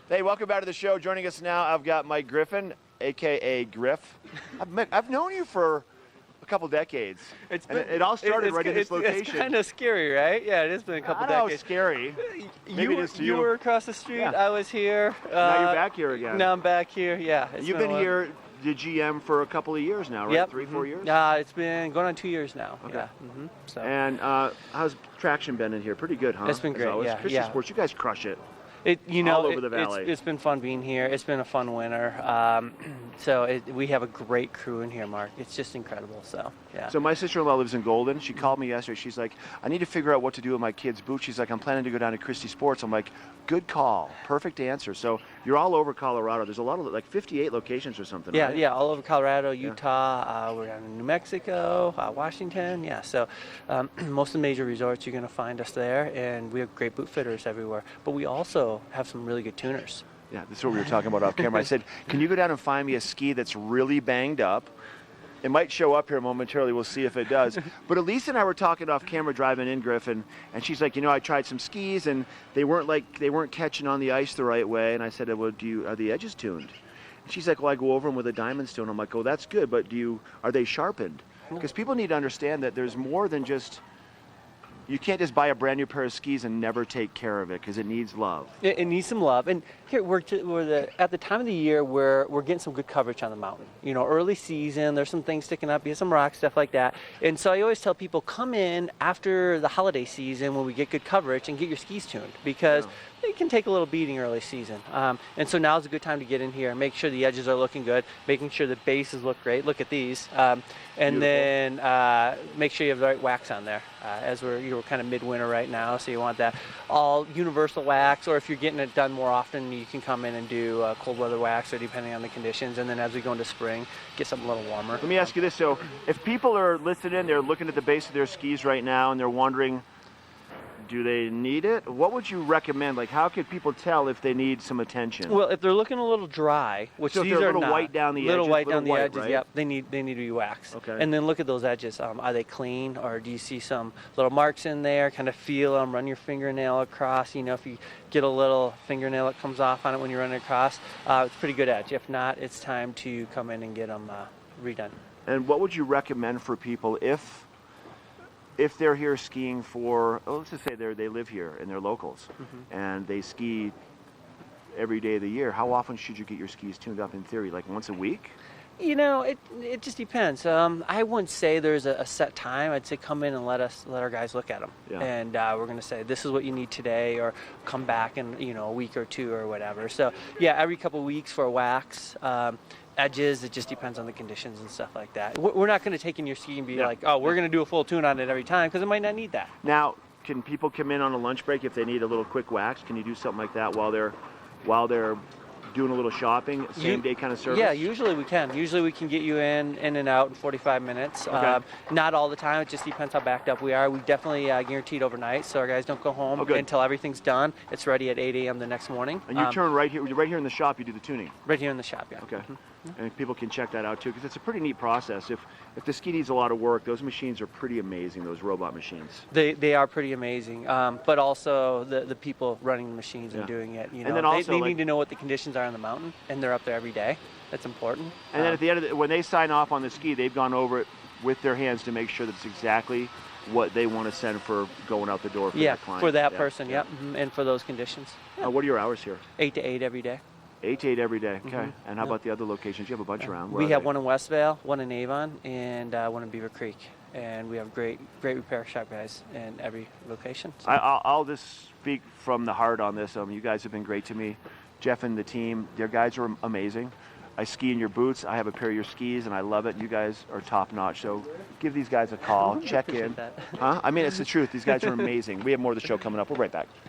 Hey, welcome back to the show. Joining us now, I've got Mike Griffin, a.k.a. Griff. I've known you for a couple decades. It all started right in this location. It's kind of scary, right? Yeah, it has been a couple decades. I know, it's scary. Maybe it is to you. You were across the street, Yeah. I was here. Now you're back here again. Now I'm back here, yeah. You've been here, the GM, for a couple of years now, right? Yep. 3-4 years? It's been going on 2 years now. Okay. Yeah. So. And how's traction been in here? Pretty good, huh? It's been great, yeah. Christy Sports, you guys crush it. All over the valley. It's been fun being here. It's been a fun winter. We have a great crew in here, Mark. It's just incredible. So, yeah. So my sister-in-law lives in Golden. She called me yesterday. She's like, I need to figure out what to do with my kids' boots. She's like, I'm planning to go down to Christy Sports. I'm like, good call. Perfect answer. So you're all over Colorado. There's a lot of, like 58 locations or something, Yeah, right? yeah, all over Colorado, Utah. We're down in New Mexico, Washington. Yeah, so most of the major resorts, you're going to find us there. And we have great boot fitters everywhere. But we also have some really good tuners. Yeah, this is what we were talking about off camera. I said, can you go down and find me a ski that's really banged up? It might show up here momentarily. We'll see if it does. But Elise and I were talking off camera driving in, Griffin, and she's like, I tried some skis and they weren't catching on the ice the right way. And I said, well, are the edges tuned? And she's like, well, I go over them with a diamond stone. I'm like, oh, that's good, but are they sharpened? Because people need to understand that there's more than just. You can't just buy a brand new pair of skis and never take care of it because it needs love. It needs some love. And here at the time of the year where we're getting some good coverage on the mountain. Early season, there's some things sticking up, you have some rocks, stuff like that. And so I always tell people, come in after the holiday season when we get good coverage and get your skis tuned because it can take a little beating early season. And so now's a good time to get in here and make sure the edges are looking good, making sure the bases look great. Look at these. And then make sure you have the right wax on there as you're kind of midwinter right now. So you want that all universal wax, or if you're getting it done more often, you can come in and do cold weather wax, or depending on the conditions. And then as we go into spring, get something a little warmer. Let me ask you this. So if people are listening, they're looking at the base of their skis right now and they're wondering, do they need it? What would you recommend? Like, how could people tell if they need some attention? Well, if they're looking a little dry, which so these if they're are a little not, white down the little edges, white down the edges, right? yep, they need to be waxed. Okay. And then look at those edges. Are they clean, or do you see some little marks in there? Kind of feel them. Run your fingernail across. If you get a little fingernail that comes off on it when you're running across, it's a pretty good edge. If not, it's time to come in and get them redone. And what would you recommend for people if they're here skiing for, let's just say they live here and they're locals, and they ski every day of the year, how often should you get your skis tuned up in theory? Like once a week? It just depends. I wouldn't say there's a set time. I'd say come in and let our guys look at them. Yeah. And we're going to say, this is what you need today, or come back in, a week or two or whatever. So, yeah, every couple of weeks for a wax. Edges, it just depends on the conditions and stuff like that. We're not going to take in your ski and be like, oh, we're going to do a full tune on it every time, because it might not need that. Now, can people come in on a lunch break if they need a little quick wax? Can you do something like that while they're doing a little shopping, same day kind of service? Yeah, usually we can. Usually we can get you in and out in 45 minutes. Okay. Not all the time. It just depends how backed up we are. We definitely guaranteed overnight, so our guys don't go home until everything's done. It's ready at 8 a.m. the next morning. And you turn right here in the shop, you do the tuning? Right here in the shop, yeah. Okay. And people can check that out too, because it's a pretty neat process. If the ski needs a lot of work, those machines are pretty amazing, those robot machines. They are pretty amazing, but also the people running the machines and doing it, and then also, they need to know what the conditions are on the mountain, and they're up there every day. That's important. And then at the end of when they sign off on the ski, they've gone over it with their hands to make sure that it's exactly what they want to send for going out the door for that client. For that person, and for those conditions. What are your hours here? 8 to 8 every day. 8 to 8 every day. Okay. And how about the other locations? You have a bunch around. We have one in West Vail, one in Avon, and one in Beaver Creek. And we have great repair shop guys in every location. So. I'll just speak from the heart on this. You guys have been great to me. Jeff and the team, their guys are amazing. I ski in your boots. I have a pair of your skis, and I love it. You guys are top notch. So give these guys a call. Check in. That. Huh? I mean, it's the truth. These guys are amazing. We have more of the show coming up. We're right back.